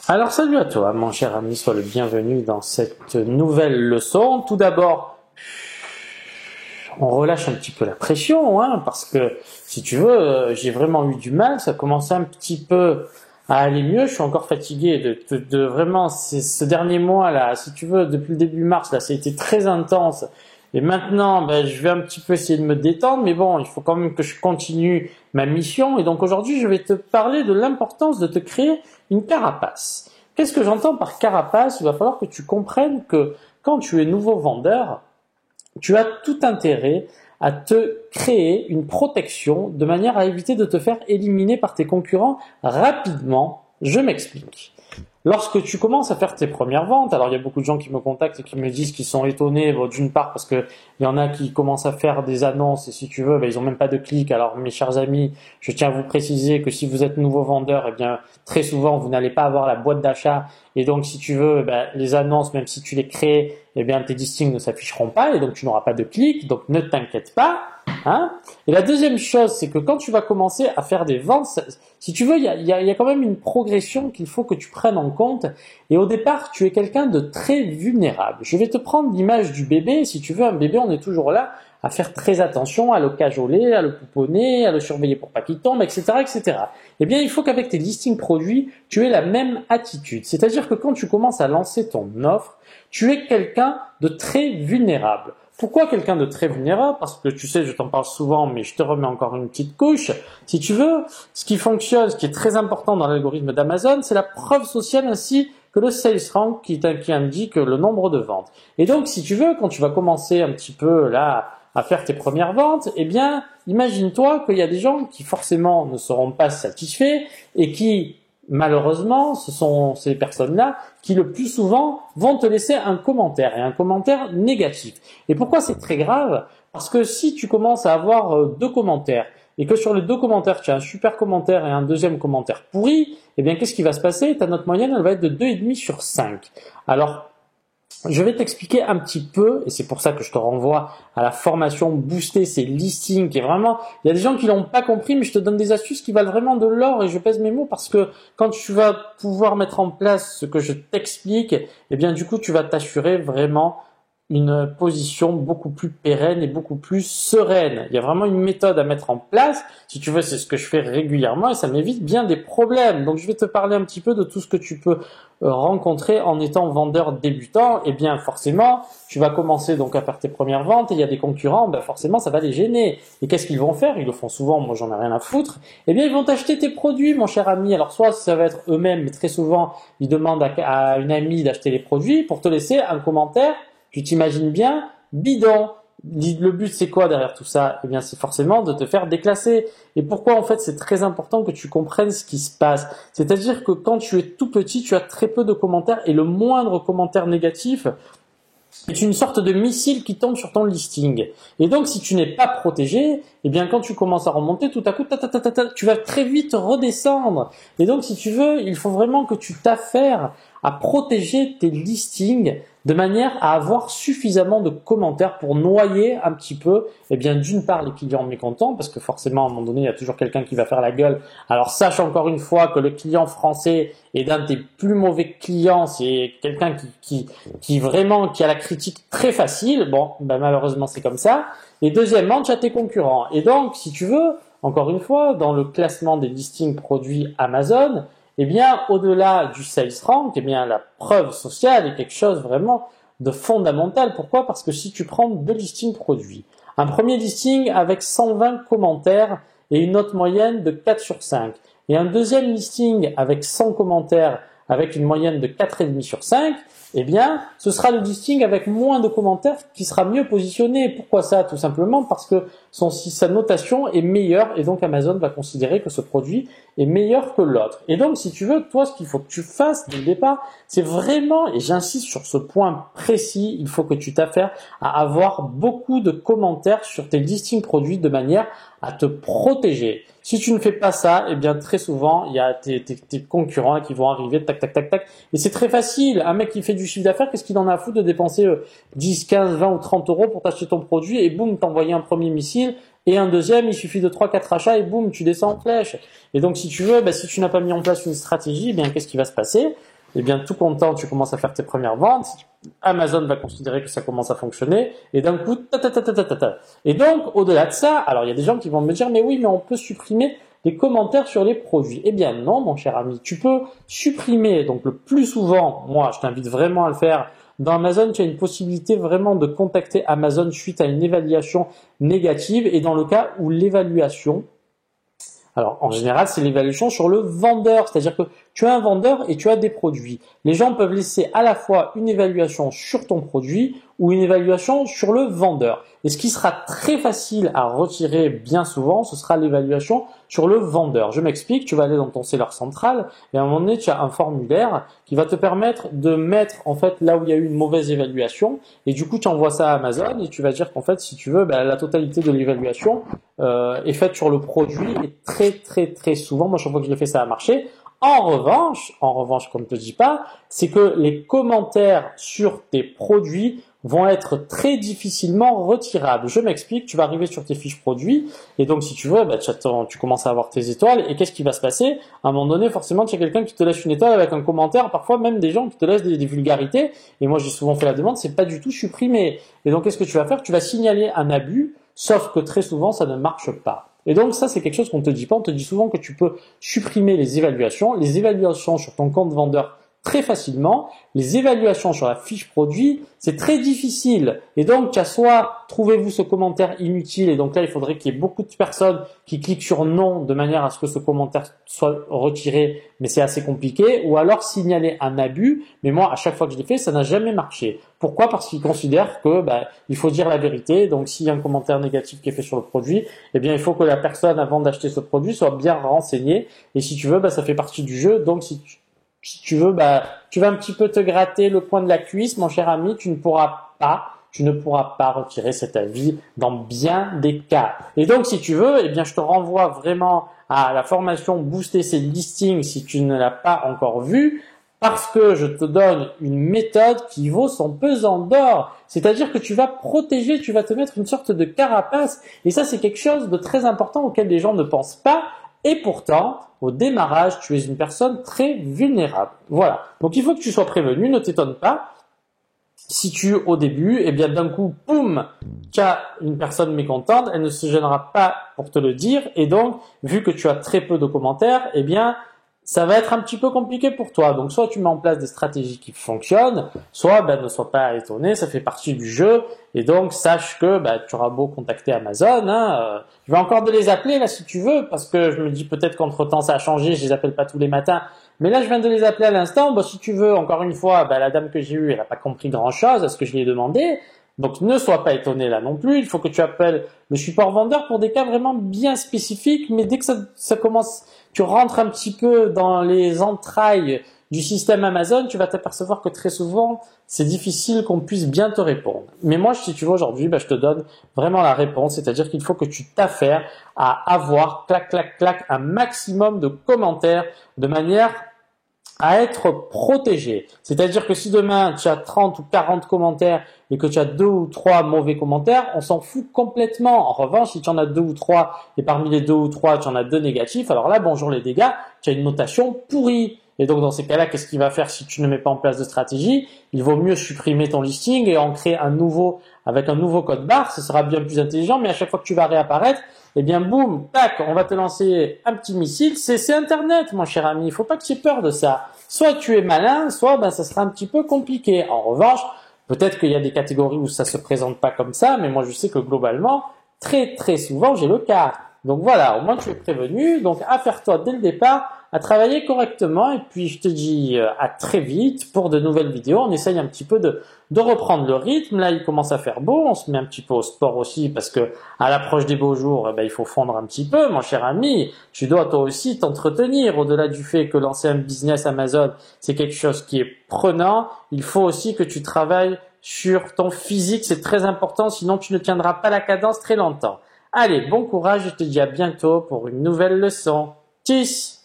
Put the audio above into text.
Alors salut à toi, mon cher ami, sois le bienvenu dans cette nouvelle leçon. Tout d'abord, on relâche un petit peu la pression, parce que si tu veux, j'ai vraiment eu du mal, ça commençait un petit peu à aller mieux, je suis encore fatigué de vraiment ce dernier mois là, si tu veux, depuis le début mars là, ça a été très intense. Et maintenant, je vais un petit peu essayer de me détendre, mais bon, il faut quand même que je continue ma mission. Et donc aujourd'hui, je vais te parler de l'importance de te créer une carapace. Qu'est-ce que j'entends par carapace? Il va falloir que tu comprennes que quand tu es nouveau vendeur, tu as tout intérêt à te créer une protection de manière à éviter de te faire éliminer par tes concurrents rapidement. Je m'explique. Lorsque tu commences à faire tes premières ventes, alors il y a beaucoup de gens qui me contactent et qui me disent qu'ils sont étonnés, d'une part parce que il y en a qui commencent à faire des annonces et si tu veux, ils ont même pas de clics. Alors mes chers amis, je tiens à vous préciser que si vous êtes nouveau vendeur, très souvent vous n'allez pas avoir la boîte d'achat et donc si tu veux, les annonces, même si tu les crées, tes listings ne s'afficheront pas et donc tu n'auras pas de clics. Donc ne t'inquiète pas. Et la deuxième chose, c'est que quand tu vas commencer à faire des ventes, si tu veux, il y a quand même une progression qu'il faut que tu prennes en compte. Et au départ, tu es quelqu'un de très vulnérable. Je vais te prendre l'image du bébé. Si tu veux, un bébé, on est toujours là à faire très attention, à le cajoler, à le pouponner, à le surveiller pour pas qu'il tombe, etc., etc. Eh bien, il faut qu'avec tes listings produits, tu aies la même attitude. C'est-à-dire que quand tu commences à lancer ton offre, tu es quelqu'un de très vulnérable. Pourquoi quelqu'un de très vulnérable? Parce que tu sais, je t'en parle souvent, mais je te remets encore une petite couche. Si tu veux, ce qui fonctionne, ce qui est très important dans l'algorithme d'Amazon, c'est la preuve sociale ainsi que le sales rank qui indique le nombre de ventes. Et donc, si tu veux, quand tu vas commencer un petit peu là à faire tes premières ventes, imagine-toi qu'il y a des gens qui forcément ne seront pas satisfaits et qui malheureusement, ce sont ces personnes-là qui le plus souvent vont te laisser un commentaire et un commentaire négatif. Et pourquoi c'est très grave? Parce que si tu commences à avoir deux commentaires et que sur les deux commentaires, tu as un super commentaire et un deuxième commentaire pourri, qu'est-ce qui va se passer? Ta note moyenne, elle va être de 2,5 sur 5. Alors, je vais t'expliquer un petit peu, et c'est pour ça que je te renvoie à la formation Booster ces listings, qui est vraiment, il y a des gens qui l'ont pas compris, mais je te donne des astuces qui valent vraiment de l'or, et je pèse mes mots parce que quand tu vas pouvoir mettre en place ce que je t'explique, du coup, tu vas t'assurer vraiment une position beaucoup plus pérenne et beaucoup plus sereine. Il y a vraiment une méthode à mettre en place. Si tu veux, c'est ce que je fais régulièrement et ça m'évite bien des problèmes. Donc, je vais te parler un petit peu de tout ce que tu peux rencontrer en étant vendeur débutant. Forcément, tu vas commencer donc à faire tes premières ventes et il y a des concurrents, forcément, ça va les gêner. Et qu'est-ce qu'ils vont faire? Ils le font souvent, moi j'en ai rien à foutre. Ils vont t'acheter tes produits, mon cher ami. Alors, soit ça va être eux-mêmes, mais très souvent, ils demandent à une amie d'acheter les produits pour te laisser un commentaire. Tu t'imagines bien, bidon. Le but, c'est quoi derrière tout ça? C'est forcément de te faire déclasser. Et pourquoi, en fait, c'est très important que tu comprennes ce qui se passe. C'est-à-dire que quand tu es tout petit, tu as très peu de commentaires et le moindre commentaire négatif est une sorte de missile qui tombe sur ton listing. Et donc, si tu n'es pas protégé, quand tu commences à remonter, tout à coup, tu vas très vite redescendre. Et donc, si tu veux, il faut vraiment que tu t'affaires à protéger tes listings de manière à avoir suffisamment de commentaires pour noyer un petit peu, d'une part les clients mécontents, parce que forcément à un moment donné il y a toujours quelqu'un qui va faire la gueule. Alors sache encore une fois que le client français est d'un des plus mauvais clients, c'est quelqu'un qui vraiment qui a la critique très facile. Malheureusement c'est comme ça. Et deuxièmement, tu as tes concurrents. Et donc si tu veux, encore une fois, dans le classement des listings produits Amazon, au-delà du sales rank, la preuve sociale est quelque chose vraiment de fondamental. Pourquoi? Parce que si tu prends deux listings produits, un premier listing avec 120 commentaires et une note moyenne de 4 sur 5, et un deuxième listing avec 100 commentaires avec une moyenne de 4,5 sur 5, ce sera le listing avec moins de commentaires qui sera mieux positionné. Pourquoi ça? Tout simplement parce que sa notation est meilleure et donc Amazon va considérer que ce produit est meilleur que l'autre. Et donc, si tu veux, toi, ce qu'il faut que tu fasses dès le départ, c'est vraiment, et j'insiste sur ce point précis, il faut que tu t'affaires à avoir beaucoup de commentaires sur tes listings produits de manière à te protéger. Si tu ne fais pas ça, très souvent, il y a tes concurrents qui vont arriver, tac, tac, tac, tac. Et c'est très facile. Un mec qui fait du chiffre d'affaires, qu'est-ce qu'il en a à foutre de dépenser 10, 15, 20 ou 30 euros pour t'acheter ton produit et boum, t'envoyer un premier missile et un deuxième, il suffit de 3-4 achats et boum, tu descends en flèche. Et donc, si tu veux, si tu n'as pas mis en place une stratégie, qu'est-ce qui va se passer? eh bien tout content, tu commences à faire tes premières ventes. Amazon va considérer que ça commence à fonctionner et d'un coup, Et donc, au-delà de ça, alors il y a des gens qui vont me dire, mais oui, mais on peut supprimer les commentaires sur les produits. Eh bien non, mon cher ami, tu peux supprimer, donc le plus souvent, moi je t'invite vraiment à le faire, dans Amazon, tu as une possibilité vraiment de contacter Amazon suite à une évaluation négative et dans le cas où l'évaluation, alors en général, c'est l'évaluation sur le vendeur, c'est-à-dire que tu as un vendeur et tu as des produits. Les gens peuvent laisser à la fois une évaluation sur ton produit ou une évaluation sur le vendeur. Et ce qui sera très facile à retirer bien souvent, ce sera l'évaluation sur le vendeur. Je m'explique, tu vas aller dans ton seller central et à un moment donné, tu as un formulaire qui va te permettre de mettre en fait là où il y a eu une mauvaise évaluation et du coup, tu envoies ça à Amazon et tu vas dire qu'en fait, si tu veux, la totalité de l'évaluation est faite sur le produit et très souvent, moi chaque fois que je l'ai fait, ça a marché. En revanche, comme je te dis pas, c'est que les commentaires sur tes produits vont être très difficilement retirables. Je m'explique, tu vas arriver sur tes fiches produits et donc si tu veux, tu commences à avoir tes étoiles et qu'est-ce qui va se passer? À un moment donné, forcément, tu as quelqu'un qui te laisse une étoile avec un commentaire, parfois même des gens qui te laissent des vulgarités et moi j'ai souvent fait la demande, c'est pas du tout supprimé. Et donc qu'est-ce que tu vas faire? Tu vas signaler un abus, sauf que très souvent ça ne marche pas. Et donc ça, c'est quelque chose qu'on te dit pas. On te dit souvent que tu peux supprimer les évaluations sur ton compte vendeur très facilement. Les évaluations sur la fiche produit, c'est très difficile. Et donc, tu as soit trouvez-vous ce commentaire inutile et donc là, il faudrait qu'il y ait beaucoup de personnes qui cliquent sur non de manière à ce que ce commentaire soit retiré, mais c'est assez compliqué. Ou alors signaler un abus. Mais moi, à chaque fois que je l'ai fait, ça n'a jamais marché. Pourquoi? Parce qu'ils considèrent que il faut dire la vérité. Donc, s'il y a un commentaire négatif qui est fait sur le produit, eh bien, il faut que la personne, avant d'acheter ce produit, soit bien renseignée. Et si tu veux, ça fait partie du jeu. Donc, si tu veux, tu vas un petit peu te gratter le coin de la cuisse, mon cher ami, tu ne pourras pas retirer cet avis dans bien des cas. Et donc, si tu veux, eh bien, je te renvoie vraiment à la formation Booster ses listings si tu ne l'as pas encore vue, parce que je te donne une méthode qui vaut son pesant d'or. C'est-à-dire que tu vas protéger, tu vas te mettre une sorte de carapace. Et ça, c'est quelque chose de très important auquel les gens ne pensent pas. Et pourtant, au démarrage, tu es une personne très vulnérable. Voilà. Donc, il faut que tu sois prévenu, ne t'étonne pas. Si tu, au début, eh bien, d'un coup, boum, tu as une personne mécontente, elle ne se gênera pas pour te le dire. Et donc, vu que tu as très peu de commentaires, eh bien, ça va être un petit peu compliqué pour toi. Donc, soit tu mets en place des stratégies qui fonctionnent, soit ne sois pas étonné, ça fait partie du jeu. Et donc, sache que tu auras beau contacter Amazon. Je vais encore de les appeler là si tu veux, parce que je me dis peut-être qu'entre-temps ça a changé, je les appelle pas tous les matins. Mais là, je viens de les appeler à l'instant. Si tu veux, encore une fois, la dame que j'ai eue, elle n'a pas compris grand-chose à ce que je lui ai demandé. Donc, ne sois pas étonné là non plus. Il faut que tu appelles le support vendeur pour des cas vraiment bien spécifiques. Mais dès que ça commence, tu rentres un petit peu dans les entrailles du système Amazon, tu vas t'apercevoir que très souvent, c'est difficile qu'on puisse bien te répondre. Mais moi, si tu veux aujourd'hui, je te donne vraiment la réponse. C'est-à-dire qu'il faut que tu t'affaires à avoir, clac, un maximum de commentaires de manière à être protégé. C'est-à-dire que si demain tu as 30 ou 40 commentaires et que tu as 2 ou 3 mauvais commentaires, on s'en fout complètement. En revanche, si tu en as 2 ou 3 et parmi les 2 ou 3 tu en as 2 négatifs, alors là, bonjour les dégâts, tu as une notation pourrie. Et donc dans ces cas-là, qu'est-ce qu'il va faire si tu ne mets pas en place de stratégie? Il vaut mieux supprimer ton listing et en créer un nouveau avec un nouveau code barre. Ce sera bien plus intelligent, mais à chaque fois que tu vas réapparaître, eh bien boum, tac, on va te lancer un petit missile. C'est Internet, mon cher ami. Il faut pas que tu aies peur de ça. Soit tu es malin, soit ça sera un petit peu compliqué. En revanche, peut-être qu'il y a des catégories où ça se présente pas comme ça, mais moi je sais que globalement, très souvent, j'ai le cas. Donc voilà, au moins tu es prévenu. Donc affaire-toi dès le départ à travailler correctement et puis je te dis à très vite pour de nouvelles vidéos. On essaye un petit peu de reprendre le rythme. Là, il commence à faire beau. On se met un petit peu au sport aussi parce que à l'approche des beaux jours, il faut fondre un petit peu, mon cher ami. Tu dois toi aussi t'entretenir. Au-delà du fait que lancer un business Amazon, c'est quelque chose qui est prenant, il faut aussi que tu travailles sur ton physique. C'est très important, sinon tu ne tiendras pas la cadence très longtemps. Allez, bon courage et je te dis à bientôt pour une nouvelle leçon. Tchuss!